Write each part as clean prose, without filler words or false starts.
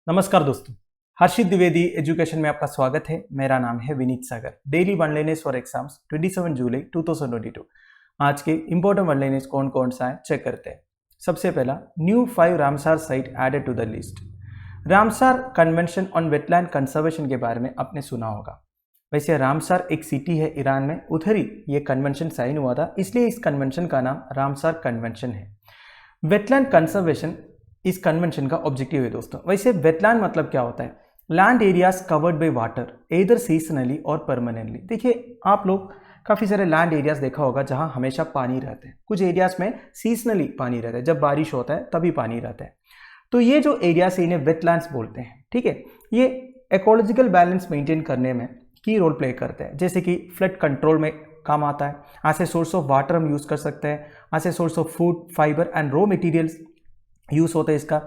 नमस्कार दोस्तों, हर्षित द्विवेदी एजुकेशन में आपका स्वागत है। मेरा नाम है Vineet Sagar. Daily one liners for exams 27 जुलाई 2022। आज के इंपॉर्टेंट वन लाइनर्स कौन कौन सा है चेक करते हैं। सबसे पहला, new 5 Ramsar site added to the list. Ramsar convention on wetland conservation के बारे में आपने सुना होगा। वैसे रामसार एक सिटी है ईरान में, उधर ही ये कन्वेंशन साइन हुआ था, इसलिए इस कन्वेंशन का नाम रामसार कन्वेंशन है। वेटलैंड कंजर्वेशन इस कन्वेंशन का ऑब्जेक्टिव है दोस्तों। वैसे वेटलैंड मतलब क्या होता है? Land areas covered by water either seasonally और परमानेंटली। देखिए, आप लोग काफ़ी सारे लैंड एरियाज देखा होगा जहां हमेशा पानी रहता है। कुछ एरियाज में सीजनली पानी रहता है, जब बारिश होता है तभी पानी रहता है। तो ये जो एरियाज है इन्हें वेटलैंड्स बोलते हैं। ठीक है, ये इकोलॉजिकल बैलेंस मेंटेन करने में की रोल प्ले करते हैं, जैसे कि फ्लड कंट्रोल में काम आता है। As a source of water हम यूज़ कर सकते हैं, as a source of food, fibre and raw materials use होता है इसका।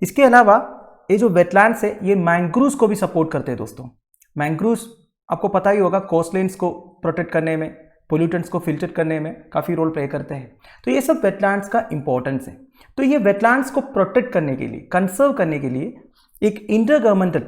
इसके अलावा ये जो वेटलैंड्स है ये मैंग्रोव्स को भी सपोर्ट करते हैं दोस्तों। मैंग्रोव्स आपको पता ही होगा, कोस्टलाइन्स को प्रोटेक्ट करने में, पोल्यूटेंट्स को फिल्टर करने में काफ़ी रोल प्ले करते हैं। तो ये सब वेटलैंड्स का इंपॉर्टेंस है। तो ये वेटलैंड्स को प्रोटेक्ट करने के लिए, कंसर्व करने के लिए एक intergovernmental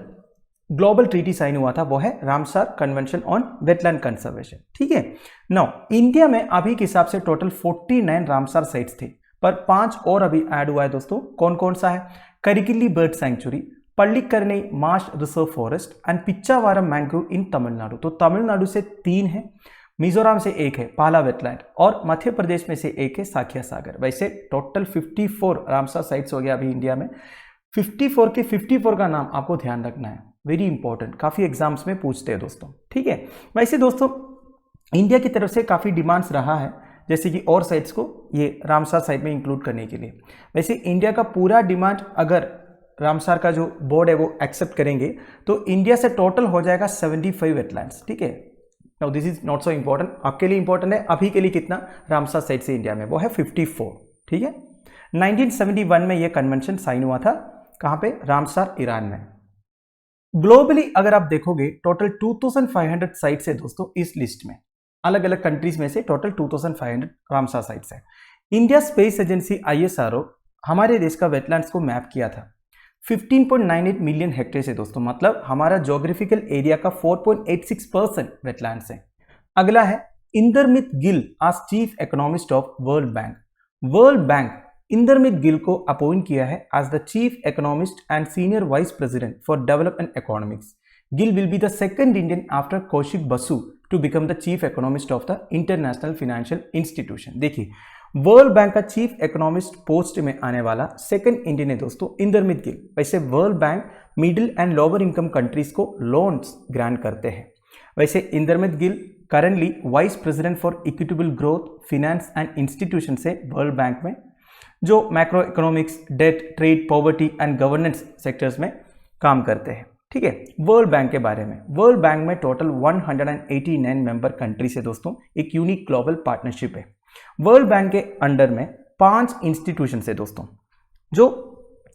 global treaty sign हुआ था, वो है Ramsar convention on wetland conservation. ठीक है, नाउ इंडिया में अभी के हिसाब से टोटल 49 रामसार साइट्स थे, पर 5 और अभी ऐड हुआ है दोस्तों। कौन कौन सा है? Karikili bird sanctuary, Pallikaranai marsh reserve forest and Pichavaram mangrove in Tamil Nadu. तो तमिलनाडु से 3 है, मिजोरम से 1 है पाला वेटलैंड, और मध्य प्रदेश में से 1 है साखिया सागर। वैसे टोटल 54 रामसार साइट्स हो गया अभी इंडिया में। 54 के 54 का नाम आपको ध्यान रखना है, वेरी इंपॉर्टेंट, काफ़ी एग्जाम्स में पूछते हैं दोस्तों। ठीक है, वैसे दोस्तों इंडिया की तरफ से काफ़ी डिमांड्स रहा है, जैसे कि और साइट्स को ये रामसार साइट में इंक्लूड करने के लिए। वैसे इंडिया का पूरा डिमांड अगर रामसार का जो बोर्ड है वो एक्सेप्ट करेंगे तो इंडिया से टोटल हो जाएगा 75 वेटलैंड्स। ठीक है, now this is not so important, आपके लिए इंपॉर्टेंट है अभी के लिए कितना रामसार साइट से इंडिया में, वो है 54। ठीक है, 1971 में ये कन्वेंशन साइन हुआ था। कहाँ पे? रामसार, ईरान में। ग्लोबली अगर आप देखोगे टोटल 2500 साइट्स है दोस्तों इस लिस्ट में। अलग अलग कंट्रीज में से टोटल 2500 रामसार साइट्स है। इंडिया स्पेस एजेंसी ISRO हमारे देश का वेटलैंड्स को मैप किया था। 15.98 मिलियन हेक्टेयर है दोस्तों, मतलब हमारा ज्योग्राफिकल एरिया का 4.86% वेटलैंड्स है। अगला है इंदरमित गिल आज chief economist of world bank. World bank Indermit Gill को अपॉइंट किया है as the chief economist and senior vice president for development economics. Gill will be the second Indian after Kaushik Basu to become the chief economist of the International Financial Institution। देखिए, world bank का chief economist post में आने वाला second Indian है दोस्तों इंदरमित गिल। वैसे world bank middle and lower income countries को loans grant करते हैं। वैसे Indermit Gill currently vice president for equitable growth, finance and institution से वर्ल्ड बैंक में, जो macroeconomics, debt, trade, poverty and governance sectors में काम करते हैं। ठीक है, वर्ल्ड बैंक के बारे में, वर्ल्ड बैंक में टोटल 189 मेंबर कंट्री से दोस्तों एक यूनिक ग्लोबल पार्टनरशिप है। वर्ल्ड बैंक के अंडर में 5 इंस्टीट्यूशन है दोस्तों, जो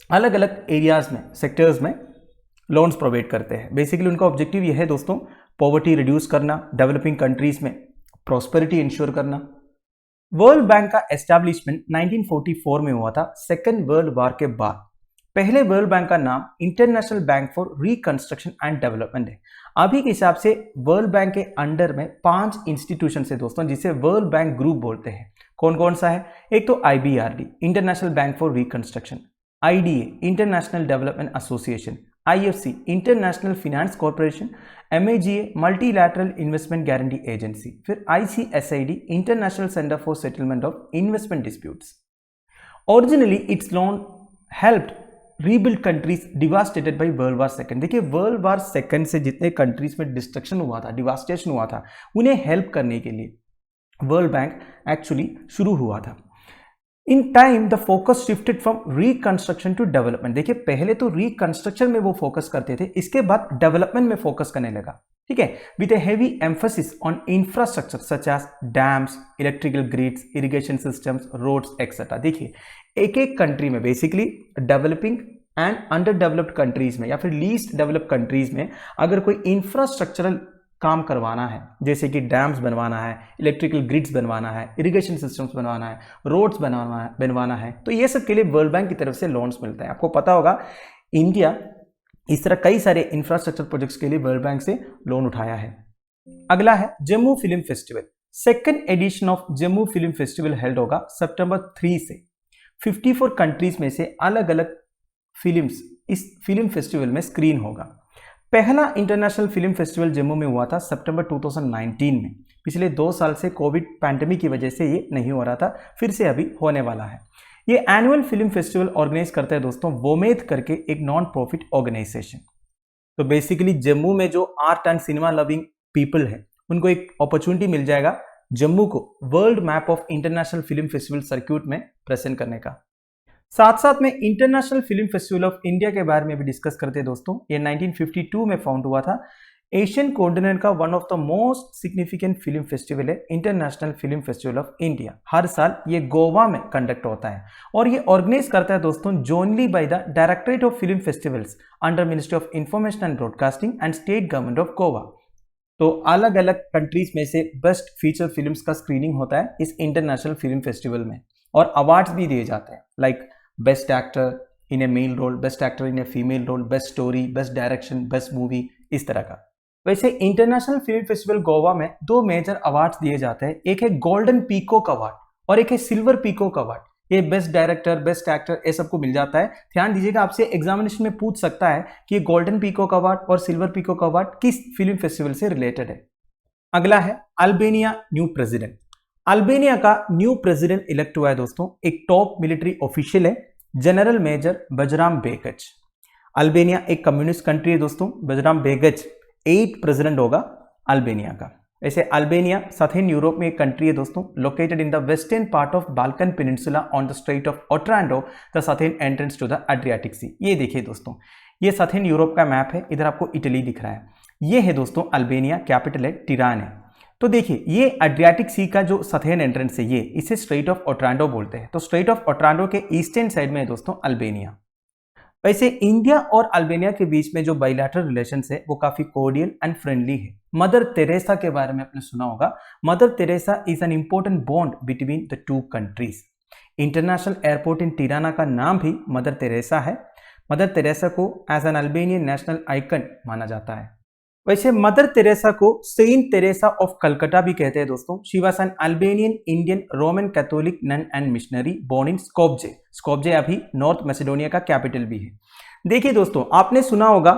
अलग अलग एरियाज में, सेक्टर्स में लोन्स प्रोवाइड करते हैं। बेसिकली उनका ऑब्जेक्टिव यह है दोस्तों, पॉवर्टी रिड्यूस करना, डेवलपिंग कंट्रीज में प्रॉस्पेरिटी इंश्योर करना। वर्ल्ड बैंक का एस्टैब्लिशमेंट 1944 में हुआ था, सेकेंड वर्ल्ड वॉर के बाद। पहले वर्ल्ड बैंक का नाम international bank for reconstruction and development है। अभी के हिसाब से वर्ल्ड बैंक के अंडर में 5 इंस्टीट्यूशन है दोस्तों, जिसे वर्ल्ड बैंक ग्रुप बोलते हैं। कौन कौन सा है? एक तो IBRD international bank for reconstruction, IDA international development association, IFC international finance corporation, MAGA multilateral investment guarantee agency, फिर ICSID international centre for settlement of investment disputes. Originally its loan helped rebuild countries devastated by world war second. देखिए, world war second से जितने countries में destruction हुआ था, devastation हुआ था, उन्हें हेल्प करने के लिए वर्ल्ड बैंक एक्चुअली शुरू हुआ था। In time the focus shifted from reconstruction to development. देखिए, पहले तो रिकंस्ट्रक्शन में वो फोकस करते थे, इसके बाद डेवलपमेंट में फोकस करने लगा। ठीक है, with a heavy emphasis on infrastructure such as dams, electrical grids, irrigation systems, roads etcetera. देखिए, एक एक कंट्री में basically developing and underdeveloped countries में या फिर लीस्ट डेवलप्ड कंट्रीज में अगर कोई इंफ्रास्ट्रक्चरल काम करवाना है, जैसे कि डैम्स बनवाना है, इलेक्ट्रिकल ग्रिड्स बनवाना है, इरिगेशन सिस्टम्स बनवाना है, रोड्स बनवाना है, तो ये सब के लिए वर्ल्ड बैंक की तरफ से लोन्स मिलते हैं। आपको पता होगा इंडिया इस तरह कई सारे इंफ्रास्ट्रक्चर प्रोजेक्ट्स के लिए वर्ल्ड बैंक से लोन उठाया है। अगला है Jammu film festival. Second edition of Jammu film festival held होगा सितंबर 3 से। 54 कंट्रीज में से अलग अलग फिल्म्स इस फिल्म फेस्टिवल में स्क्रीन होगा। पहला इंटरनेशनल फिल्म फेस्टिवल जम्मू में हुआ था सितंबर 2019 में। पिछले 2 साल से कोविड पैंडेमिक की वजह से ये नहीं हो रहा था, फिर से अभी होने वाला है। ये एनुअल फिल्म फेस्टिवल ऑर्गेनाइज करता है दोस्तों वोमेद करके एक नॉन प्रॉफिट ऑर्गेनाइजेशन। तो बेसिकली जम्मू में जो art and cinema loving people है उनको एक अपॉर्चुनिटी मिल जाएगा जम्मू को world map of international film festival circuit में प्रेजेंट करने का। साथ साथ में international film festival of India के बारे में भी डिस्कस करते हैं दोस्तों। ये 1952 में फाउंड हुआ था। एशियन कॉन्टिनेंट का one of the most significant film festival है international film festival of India. हर साल ये गोवा में कंडक्ट होता है और ये ऑर्गेनाइज करता है दोस्तों jointly by the directorate of film festivals under ministry of information and broadcasting and state government of Goa. तो अलग अलग कंट्रीज में से बेस्ट फीचर फिल्म्स का स्क्रीनिंग होता है इस इंटरनेशनल फिल्म फेस्टिवल में और अवार्ड्स भी दिए जाते हैं like best actor in a male role, best actor in a female role, best story, best direction, best movie, इस तरह का। वैसे इंटरनेशनल फिल्म फेस्टिवल गोवा में 2 मेजर अवार्ड्स दिए जाते हैं। एक है गोल्डन पीकॉक अवार्ड और एक है सिल्वर पीकॉक अवार्ड। ये बेस्ट डायरेक्टर, बेस्ट एक्टर ये सबको मिल जाता है। ध्यान दीजिएगा, आपसे एग्जामिनेशन में पूछ सकता है कि गोल्डन पीकॉक अवार्ड और सिल्वर पीकॉक अवार्ड किस फिल्म फेस्टिवल से रिलेटेड है। अगला है अल्बानिया न्यू प्रेसिडेंट। अल्बानिया का न्यू प्रेसिडेंट इलेक्ट हुआ है दोस्तों, एक टॉप मिलिट्री ऑफिशियल है, जनरल मेजर बजराम बेगच। अल्बानिया एक कम्युनिस्ट कंट्री है दोस्तों। बजराम बेगच 8th प्रेसिडेंट होगा अल्बानिया का। वैसे अल्बानिया साथेन यूरोप में एक कंट्री है दोस्तों, located in the western part of Balkan peninsula on the strait of Otranto, the southern entrance to the Adriatic sea. ये देखिए दोस्तों, ये साथेन यूरोप का मैप है। इधर आपको इटली दिख रहा है। ये है दोस्तों अल्बानिया, कैपिटल है टिरान है। तो देखिए ये एड्रियाटिक सी का जो साथेन एंट्रेंस है, ये इसे स्ट्रेट ऑफ ओट्रांडो बोलते हैं। तो स्ट्रेट ऑफ ओट्रांडो के ईस्टर्न साइड में है दोस्तों अल्बानिया। वैसे इंडिया और अल्बानिया के बीच में जो बाइलैटरल रिलेशंस है वो काफी कोर्डियल एंड फ्रेंडली है। मदर तेरेसा के बारे में आपने सुना होगा। Mother Teresa is an important bond between the 2 countries. International airport in Tirana का नाम भी मदर तेरेसा है। मदर तेरेसा को as an Albanian national icon माना जाता है। वैसे मदर तेरेसा को सेंट तेरेसा ऑफ कलकत्ता भी कहते हैं दोस्तों। She was an Albanian Indian Roman Catholic nun and missionary born in Skopje. Skopje अभी नॉर्थ मैसेडोनिया का कैपिटल भी है। देखिए दोस्तों, आपने सुना होगा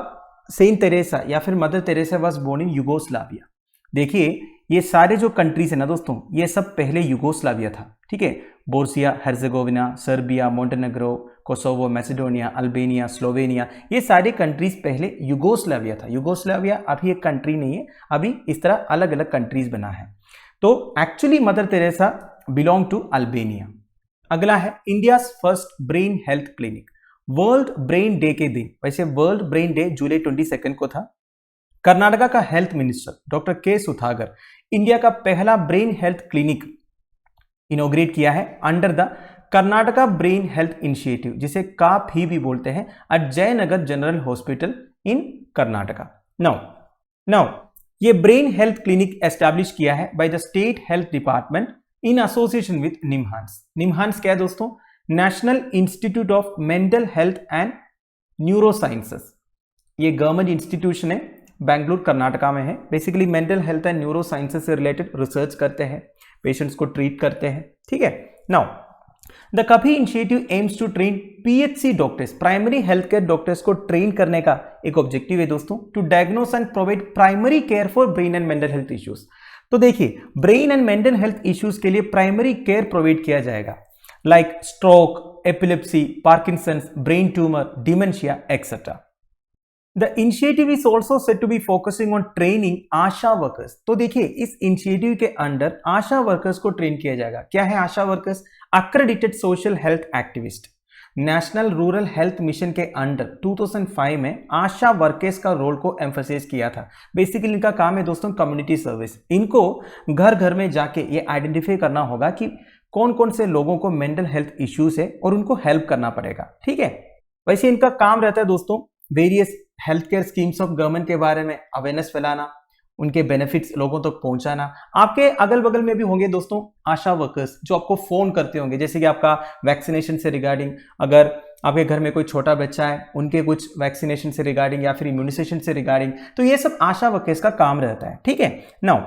सेंट तेरेसा या फिर mother Teresa was born in Yugoslavia. देखिए ये सारे जो कंट्रीज है ना दोस्तों, ये सब पहले यूगोस्लाविया था, ठीक है। Bosnia Herzegovina, Serbia, Montenegro, Kosovo, Macedonia, Albania, Slovenia, ये सारे कंट्रीज पहले यूगोस्लाविया था। यूगोस्लाविया अभी एक कंट्री नहीं है, अभी इस तरह अलग अलग कंट्रीज बना है। तो actually mother Teresa belong to Albania. अगला है India first brain health clinic. World brain day के दिन, वैसे वर्ल्ड ब्रेन डे जुलाई 22 को था, कर्नाटका का हेल्थ मिनिस्टर डॉक्टर के सुधाकर इंडिया का पहला ब्रेन हेल्थ क्लिनिक इनॉग्रेट किया है under the Karnataka brain health initiative, जिसे काप ही भी बोलते हैं, at Jayanagar general hospital in Karnataka. Now ये ब्रेन हेल्थ क्लिनिक एस्टैब्लिश किया है by the state health department in association with NIMHANS. NIMHANS क्या है दोस्तों? National institute of mental health and neurosciences. ये गवर्नमेंट इंस्टीट्यूशन है, बेंगलुरु कर्नाटका में है। Basically mental health and neurosciences से रिलेटेड रिसर्च करते हैं, पेशेंट्स को ट्रीट करते हैं, ठीक है। नाउ द कभी initiative aims to train PHC doctors, primary health care doctors को ट्रेन करने का एक ऑब्जेक्टिव है दोस्तों, to diagnose and provide primary care for brain and mental health issues. तो देखिए brain and mental health issues के लिए प्राइमरी केयर प्रोवाइड किया जाएगा, like stroke, epilepsy, Parkinson's, brain tumour, dementia etcetera. The initiative is also said to be focusing on training ASHA workers. तो देखिए इस initiative के अंडर आशा वर्कर्स को train किया जाएगा। क्या है ASHA workers? Accredited social health activist. National rural health mission के अंडर 2005 में आशा वर्कर्स का रोल को एम्फसाइज किया था। बेसिकली इनका काम है दोस्तों कम्युनिटी सर्विस। इनको घर घर में जाके ये आइडेंटिफाई करना होगा कि कौन कौन से लोगों को मेंटल हेल्थ इश्यूज है और उनको हेल्प करना पड़ेगा, ठीक है। वैसे इनका काम रहता है दोस्तों various health care schemes of government के बारे में अवेयरनेस फैलाना, उनके बेनिफिट्स लोगों तक पहुंचाना। आपके अगल बगल में भी होंगे दोस्तों आशा वर्कर्स जो आपको फोन करते होंगे, जैसे कि आपका वैक्सीनेशन से रिगार्डिंग, अगर आपके घर में कोई छोटा बच्चा है उनके कुछ वैक्सीनेशन से रिगार्डिंग या फिर इम्यूनाइजेशन से रिगार्डिंग, तो ये सब आशा वर्कर्स का काम रहता है। ठीक है, नाउ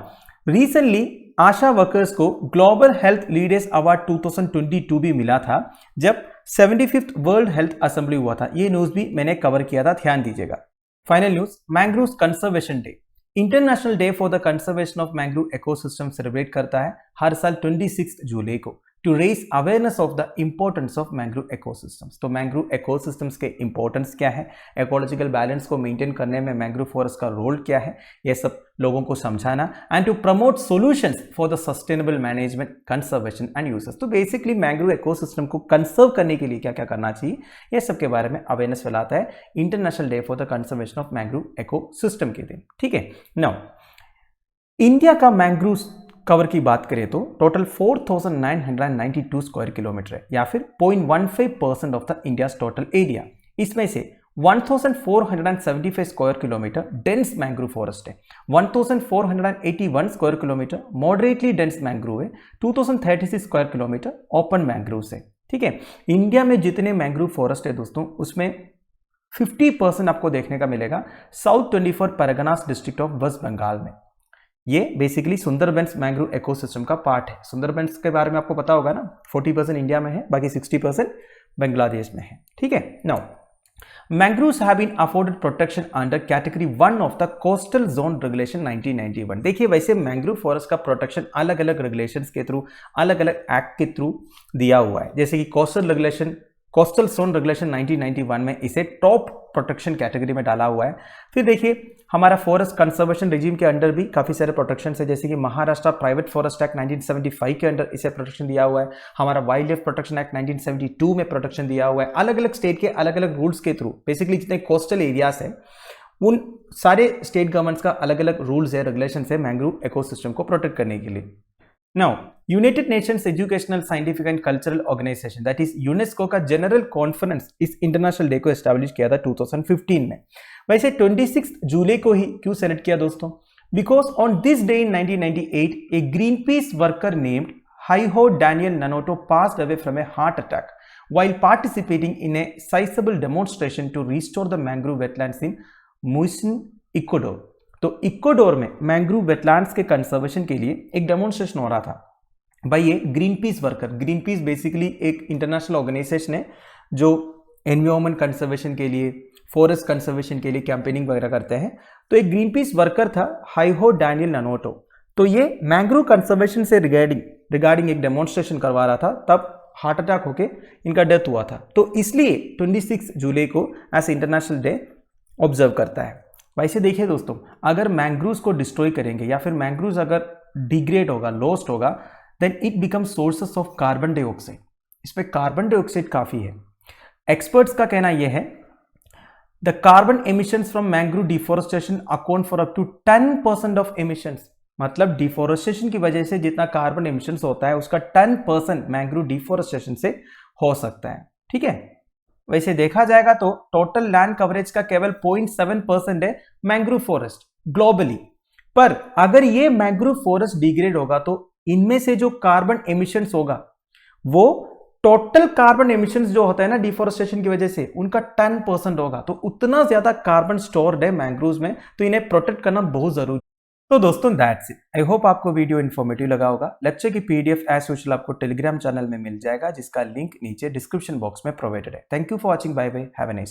रिसेंटली आशा वर्कर्स को ग्लोबल हेल्थ लीडर्स अवार्ड 2022 भी मिला था जब 75th वर्ल्ड हेल्थ असेंबली हुआ था। ये न्यूज भी मैंने कवर किया था, ध्यान दीजिएगा। Final news, mangrove conservation day, international day for the conservation of mangrove ecosystem celebrate करता है हर साल 26 जुलाई को to raise awareness of the importance of mangrove ecosystems. तो मैंग्रोव इकोसिस्टम्स के इंपॉर्टेंस क्या है, इकोलॉजिकल बैलेंस को मेंटेन करने में मैंग्रोव फॉरेस्ट का रोल क्या है, ये सब लोगों को समझाना, and to promote solutions for the sustainable management, conservation and uses. तो बेसिकली मैंग्रोव इकोसिस्टम को कंजर्व करने के लिए क्या क्या करना चाहिए, ये सब के बारे में अवेयरनेस फैलाता है international day for the conservation of mangrove ecosystem के दिन। ठीक है, नाउ इंडिया का मैंग्रोव कवर की बात करें तो टोटल 4,992 स्क्वायर किलोमीटर है, या फिर 0.15% of the India total area. इसमें से 1,475 square kilometre dense mangrove forest है, 1,481 square kilometre moderately dense mangrove है, 2,036 स्क्वायर किलोमीटर ओपन मैंग्रोव है। ठीक है, इंडिया में जितने मैंग्रोव फॉरेस्ट है दोस्तों उसमें 50% आपको देखने का मिलेगा South 24 Parganas district of West Bengal में। ये बेसिकली सुंदरबंस मैंग्रोव इकोसिस्टम का पार्ट है। सुंदरबंस के बारे में आपको पता होगा ना, 40% इंडिया में है, बाकी 60% बांग्लादेश में है। ठीक है, now mangroves have been afforded protection under category 1 of the coastal zone regulation 1991। देखिए वैसे मैंग्रोव फॉरेस्ट का प्रोटेक्शन अलग अलग रेगुलेशंस के थ्रू, अलग अलग एक्ट के थ्रू दिया हुआ है। जैसे कि कोस्टल जोन रेगुलेशन 1991 में इसे टॉप प्रोटेक्शन कैटेगरी में डाला हुआ है। फिर देखिए हमारा फॉरेस्ट कंजर्वेशन रिजीम के अंडर भी काफी सारे प्रोटेक्शन है, जैसे कि महाराष्ट्र प्राइवेट फॉरेस्ट एक्ट 1975 के अंडर इसे प्रोटेक्शन दिया हुआ है। हमारा वाइल्ड लाइफ प्रोटेक्शन एक्ट 1972 में प्रोटेक्शन दिया हुआ है। अलग अलग स्टेट के अलग अलग रूल्स के थ्रू बेसिकली जितने कोस्टल एरियाज है उन सारे स्टेट गवर्नमेंट्स का अलग अलग रूल्स है, रेगुलेशन है मैंग्रोव इकोसिस्टम को प्रोटेक्ट करने के लिए। Now United Nations Educational Scientific and Cultural Organization that is UNESCO का जनरल कॉन्फ्रेंस इस इंटरनेशनल डे को एस्टैब्लिश किया था 2015 में। वैसे 26 जुलाई को ही क्यों सेलेक्ट किया दोस्तों, because on this day in 1998 a Greenpeace worker named हाइहो डैनियल ननोटो passed away from a heart attack while participating in a sizable demonstration to restore the mangrove wetlands in Muisne Ecuador. तो Ecuador में mangrove wetlands के conservation के लिए एक demonstration हो रहा था। भाई ये Greenpeace worker, Greenpeace basically एक इंटरनेशनल ऑर्गेनाइजेशन है जो एनवायरमेंट कंजर्वेशन के लिए, फॉरेस्ट कंजर्वेशन के लिए कैंपेनिंग वगैरह करते हैं। तो एक ग्रीन पीस वर्कर था हाइहो डैनियल ननोटो, तो ये मैंग्रोव कंजर्वेशन से रिगार्डिंग एक डेमोन्स्ट्रेशन करवा रहा था, तब हार्ट अटैक होके इनका डेथ हुआ था। तो इसलिए 26 जुलाई को एज इंटरनेशनल डे ऑब्जर्व करता है। वैसे देखिए दोस्तों, अगर मैंग्रोव्स को डिस्ट्रॉय करेंगे या फिर मैंग्रोव्स अगर डिग्रेड होगा, लॉस्ट होगा, then it become sources of carbon dioxide. इसमें कार्बन डाइऑक्साइड काफी है। एक्सपर्ट्स का कहना यह है the carbon emissions from mangrove deforestation account for up to 10% of emissions. मतलब डिफॉरेस्टेशन की वजह से जितना कार्बन एमिशंस होता है उसका 10% मैंग्रोव डिफॉरेस्टेशन से हो सकता है। ठीक है, वैसे देखा जाएगा तो टोटल लैंड कवरेज का केवल 0.7% है मैंग्रोव फॉरेस्ट ग्लोबली। पर अगर ये मैंग्रोव फॉरेस्ट डिग्रेड होगा तो इनमें से जो कार्बन एमिशंस होगा वो टोटल कार्बन एमिशंस जो होता है ना डिफॉरेस्टेशन की वजह से, उनका 10% होगा। तो उतना ज्यादा कार्बन स्टोर्ड है मैंग्रोव्स में, तो इन्हें प्रोटेक्ट करना बहुत जरूरी। तो दोस्तों दैट्स इट। आई होप आपको वीडियो इन्फॉर्मेटिव लगा होगा। लेक्चर की पीडीएफ एज यूजुअल आपको टेलीग्राम चैनल में मिल जाएगा, जिसका लिंक नीचे डिस्क्रिप्शन बॉक्स में प्रोवाइडेड है। Thank you for watching, bye bye, have a nice